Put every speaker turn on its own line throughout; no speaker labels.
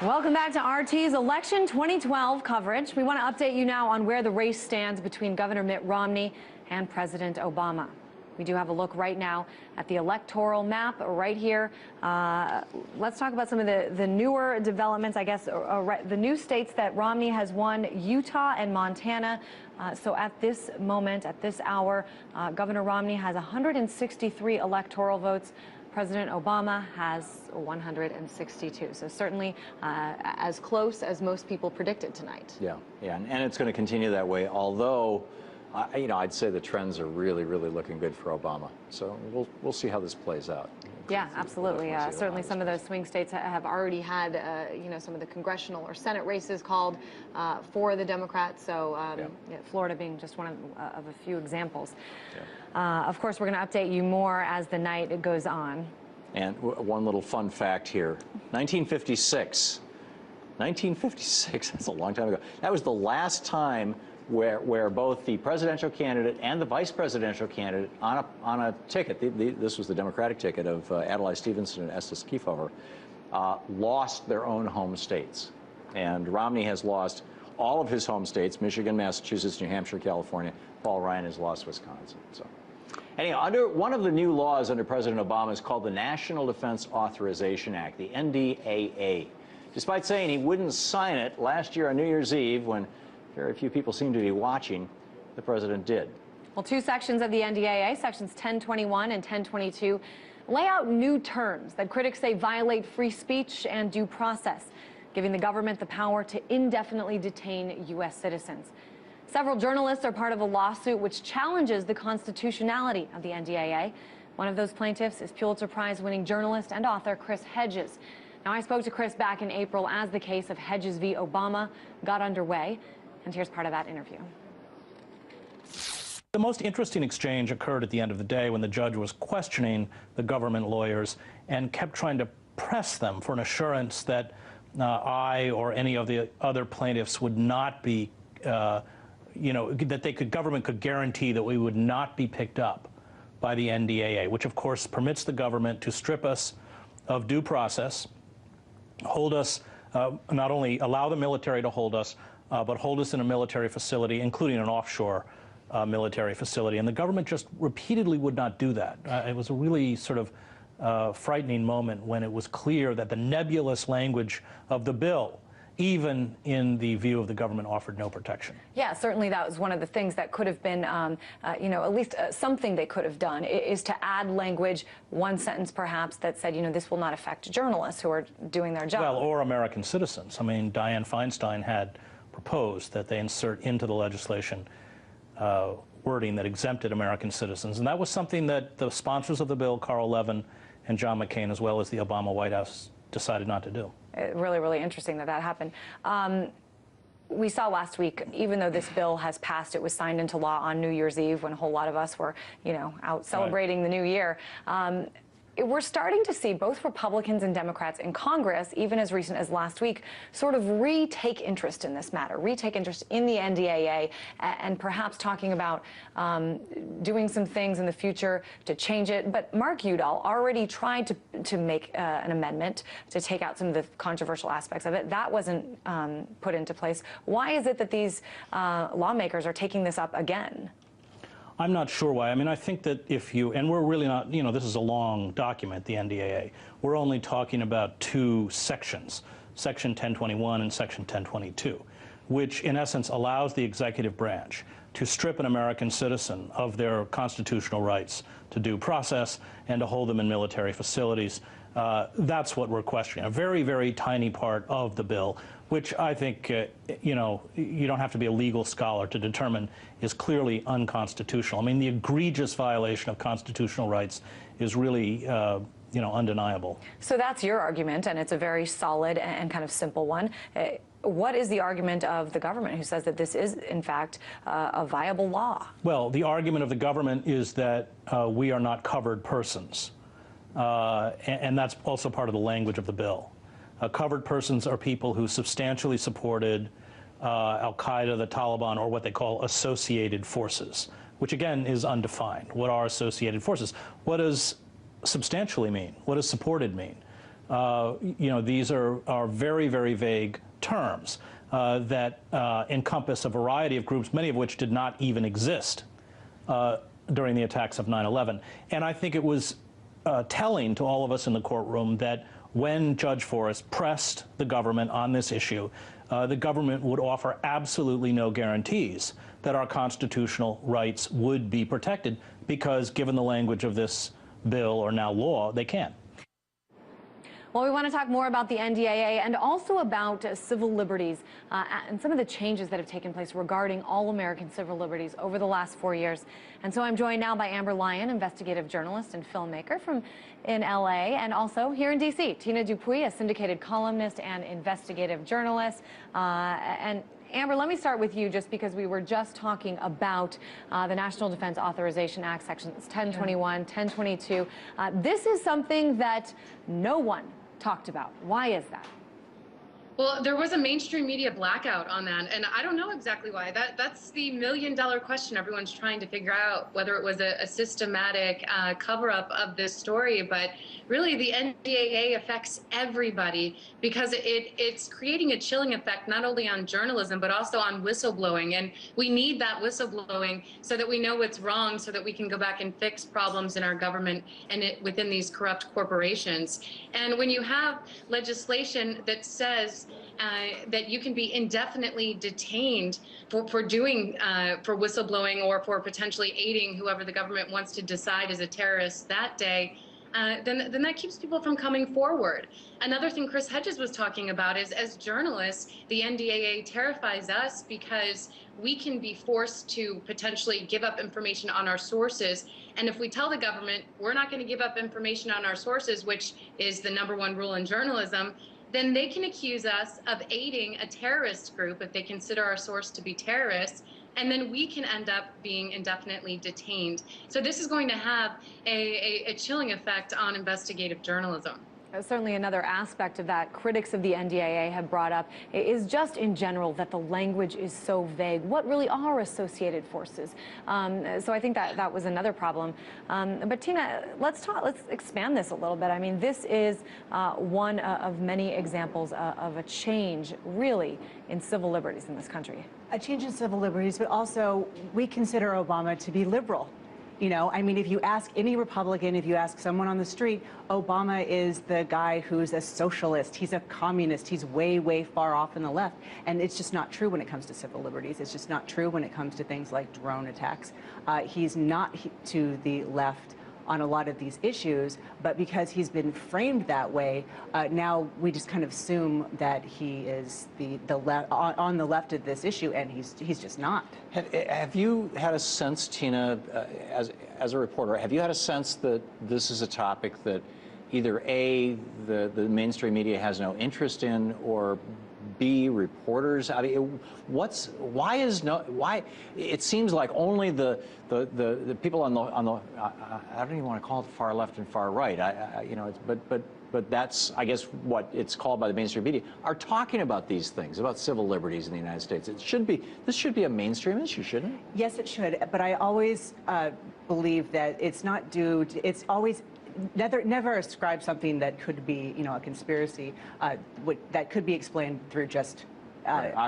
Welcome back to RT's Election 2012 coverage. We want to update you now on where the race stands between Governor Mitt Romney and President Obama. We do have a look right now at the electoral map right here. Let's talk about some of the newer developments, I guess, the new states that Romney has won, Utah and Montana. So at this moment, at this hour, Governor Romney has 163 electoral votes. President Obama has 162. So certainly as close as most people predicted tonight. Yeah,
and it's going to continue that way, although I'd say the trends are really looking good for Obama. So we'll see how this plays out.
Yeah, absolutely. Certainly some of those swing states have already had, some of the congressional or Senate races called for the Democrats. So Florida being just one of a few examples. Of course, we're going to update you more as the night goes on.
And one little fun fact here, 1956, that's a long time ago. That was the last time where both the presidential candidate and the vice presidential candidate on a ticket, this was the Democratic ticket of Adlai Stevenson and Estes Kefauver, lost their own home states. And Romney has lost all of his home states, Michigan, Massachusetts, New Hampshire, California. Paul Ryan has lost Wisconsin. So, anyhow, under one of the new laws under President Obama is called the National Defense Authorization Act, the NDAA. Despite saying he wouldn't sign it last year on New Year's Eve, when very few people seem to be watching, the president did.
Well, two sections of the NDAA, sections 1021 and 1022, lay out new terms that critics say violate free speech and due process, giving the government the power to indefinitely detain U.S. citizens. Several journalists are part of a lawsuit which challenges the constitutionality of the NDAA. One of those plaintiffs is Pulitzer Prize-winning journalist and author Chris Hedges. Now, I spoke to Chris back in April as the case of Hedges v. Obama got underway, and here's part of that interview.
The most interesting exchange occurred at the end of the day when the judge was questioning the government lawyers and kept trying to press them for an assurance that I or any of the other plaintiffs would not be that government could guarantee that we would not be picked up by the NDAA, which of course permits the government to strip us of due process, hold us, not only allow the military to hold us, but hold us in a military facility, including an offshore military facility. And the government just repeatedly would not do that. It was a really sort of frightening moment when it was clear that the nebulous language of the bill, even in the view of the government, offered no protection.
Yeah, certainly that was one of the things that could have been, at least something they could have done, is to add language, one sentence perhaps, that said, this will not affect journalists who are doing their job.
Well, or American citizens. I mean, Dianne Feinstein had proposed that they insert into the legislation wording that exempted American citizens. And that was something that the sponsors of the bill, Carl Levin and John McCain, as well as the Obama White House, decided not to do.
Really interesting that happened. We saw last week, even though this bill has passed, it was signed into law on New Year's Eve when a whole lot of us were, out celebrating the new year. We're starting to see both Republicans and Democrats in Congress, even as recent as last week, sort of retake interest in this matter, retake interest in the NDAA, and perhaps talking about doing some things in the future to change it. But Mark Udall already tried to make an amendment to take out some of the controversial aspects of it. That wasn't put into place. Why is it that these lawmakers are taking this up again?
I'm not sure why. I mean, I think that and we're really not, this is a long document, the NDAA. We're only talking about two sections, Section 1021 and Section 1022, which in essence allows the executive branch to strip an American citizen of their constitutional rights to due process and to hold them in military facilities. That's what we're questioning, a very tiny part of the bill, which I think, you don't have to be a legal scholar to determine is clearly unconstitutional. I mean, the egregious violation of constitutional rights is really, undeniable.
So that's your argument, and it's a very solid and kind of simple one. What is the argument of the government who says that this is, in fact, a viable law?
Well, the argument of the government is that we are not covered persons. And that's also part of the language of the bill. Covered persons are people who substantially supported al-Qaeda, the Taliban, or what they call associated forces, which again is undefined. What are associated forces? What does substantially mean? What does supported mean? these are very, very vague terms that encompass a variety of groups, many of which did not even exist during the attacks of 9/11. And I think it was telling to all of us in the courtroom that when Judge Forrest pressed the government on this issue, the government would offer absolutely no guarantees that our constitutional rights would be protected, because given the language of this bill, or now law, they can.
Well, we want to talk more about the NDAA and also about civil liberties and some of the changes that have taken place regarding all American civil liberties over the last 4 years. And so I'm joined now by Amber Lyon, investigative journalist and filmmaker in LA, and also here in DC, Tina Dupuy, a syndicated columnist and investigative journalist. And Amber, let me start with you, just because we were just talking about the National Defense Authorization Act, sections 1021, 1022. This is something that no one talked about. Why is that?
Well, there was a mainstream media blackout on that, and I don't know exactly why. That's the million-dollar question everyone's trying to figure out, whether it was a systematic cover-up of this story. But really, the NDAA affects everybody, because it's creating a chilling effect not only on journalism, but also on whistleblowing. And we need that whistleblowing so that we know what's wrong, so that we can go back and fix problems in our government and within these corrupt corporations. And when you have legislation that says that you can be indefinitely detained for whistleblowing, or for potentially aiding whoever the government wants to decide is a terrorist that day, then that keeps people from coming forward. Another thing Chris Hedges was talking about is, as journalists, the NDAA terrifies us because we can be forced to potentially give up information on our sources. And if we tell the government we're not going to give up information on our sources, which is the #1 rule in journalism, then they can accuse us of aiding a terrorist group if they consider our source to be terrorists, and then we can end up being indefinitely detained. So this is going to have a chilling effect on investigative journalism.
Certainly another aspect of that critics of the NDAA have brought up is just in general that the language is so vague. What really are associated forces? So I think that was another problem. But Tina, let's expand this a little bit. I mean, this is one of many examples of a change, really, in civil liberties in this country.
A change in civil liberties, but also we consider Obama to be liberal. You know, I mean, if you ask any Republican, if you ask someone on the street, Obama is the guy who's a socialist. He's a communist. He's way, way far off in the left. And it's just not true when it comes to civil liberties. It's just not true when it comes to things like drone attacks. He's not to the left on a lot of these issues, but because he's been framed that way, now we just kind of assume that he is on the left of this issue, and he's just not.
Have you had a sense, Tina, as a reporter, have you had a sense that this is a topic that either A, the mainstream media has no interest in, or B, reporters? I mean, why? It seems like only the people on the I don't even want to call it far left and far right. But that's, I guess, what it's called by the mainstream media, are talking about these things, about civil liberties in the United States. This should be a mainstream issue, shouldn't it?
Yes, it should. But I always believe that it's not due to, it's always, never ascribe something that could be, you know, a conspiracy that could be explained through just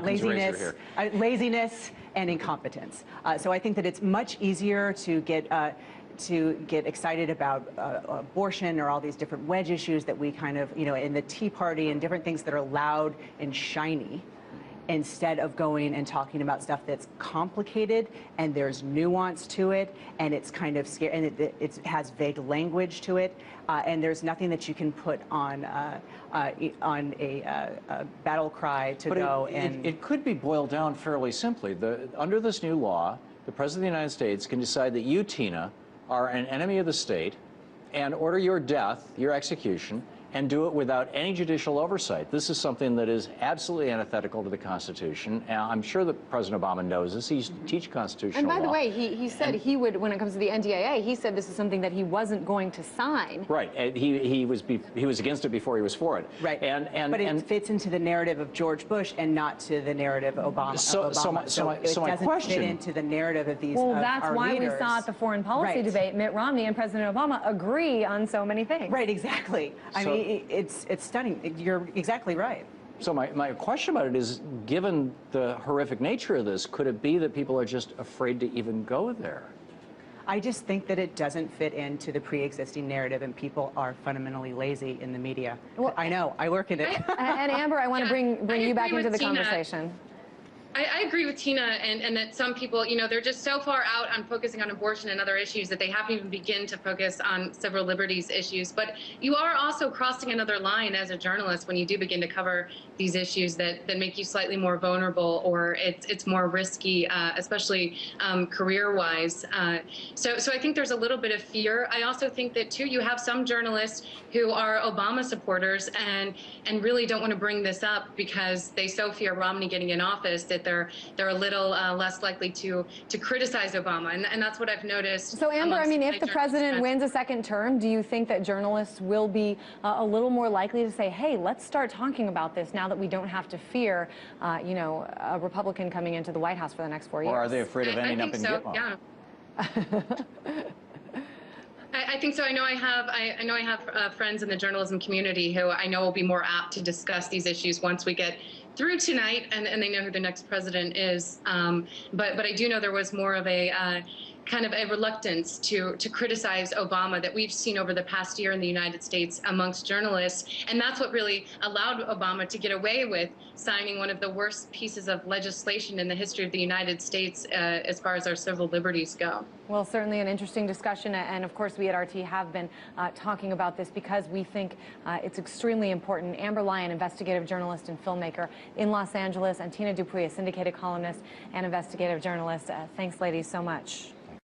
laziness and incompetence. So I think that it's much easier to get excited about abortion or all these different wedge issues that we kind of, you know, in the Tea Party and different things that are loud and shiny, instead of going and talking about stuff that's complicated and there's nuance to it, and it's kind of scary, and it has vague language to it, and there's nothing that you can put on a battle cry to go and...
It could be boiled down fairly simply. Under this new law, the President of the United States can decide that you, Tina, are an enemy of the state and order your death, your execution, and do it without any judicial oversight. This is something that is absolutely antithetical to the Constitution. And I'm sure that President Obama knows this. He used to teach constitutional law.
And by the way, he said he would, when it comes to the NDAA, he said this is something that he wasn't going to sign.
Right. And he was against it before he was for it.
Right. But it fits into the narrative of George Bush and not to the narrative of Obama.
So my question,
it doesn't fit into the narrative of these.
Well, that's
our
why
leaders.
We saw at the foreign policy debate Mitt Romney and President Obama agree on so many things.
Right. Exactly. I mean, It's stunning. You're exactly right.
So my question about it is, given the horrific nature of this, could it be that people are just afraid to even go there?
I just think that it doesn't fit into the pre-existing narrative, and people are fundamentally lazy in the media. Well, I know, I work in it.
And Amber, I want to bring you back into the
Tina.
conversation.
I agree with Tina, and that some people, they're just so far out on focusing on abortion and other issues that they haven't even begin to focus on civil liberties issues. But you are also crossing another line as a journalist when you do begin to cover these issues that make you slightly more vulnerable, or it's more risky, especially career-wise. So I think there's a little bit of fear. I also think that, too, you have some journalists who are Obama supporters and really don't want to bring this up because they so fear Romney getting in office that they're a little less likely to criticize Obama, and that's what I've noticed.
So Amber, I mean, if the president wins a second term, do you think that journalists will be a little more likely to say, hey, let's start talking about this now that we don't have to fear, a Republican coming into the White House for the next 4 years?
Or are they afraid of ending up in Gitmo?
Yeah. I think so. I know I have friends in the journalism community who I know will be more apt to discuss these issues once we get through tonight and they know who the next president is. But I do know there was more of a kind of a reluctance to criticize Obama that we've seen over the past year in the United States amongst journalists. And that's what really allowed Obama to get away with signing one of the worst pieces of legislation in the history of the United States as far as our civil liberties go.
Well, certainly an interesting discussion. And of course, we at RT have been talking about this because we think it's extremely important. Amber Lyon, investigative journalist and filmmaker in Los Angeles, and Tina Dupuy, a syndicated columnist and investigative journalist. Thanks, ladies, so much.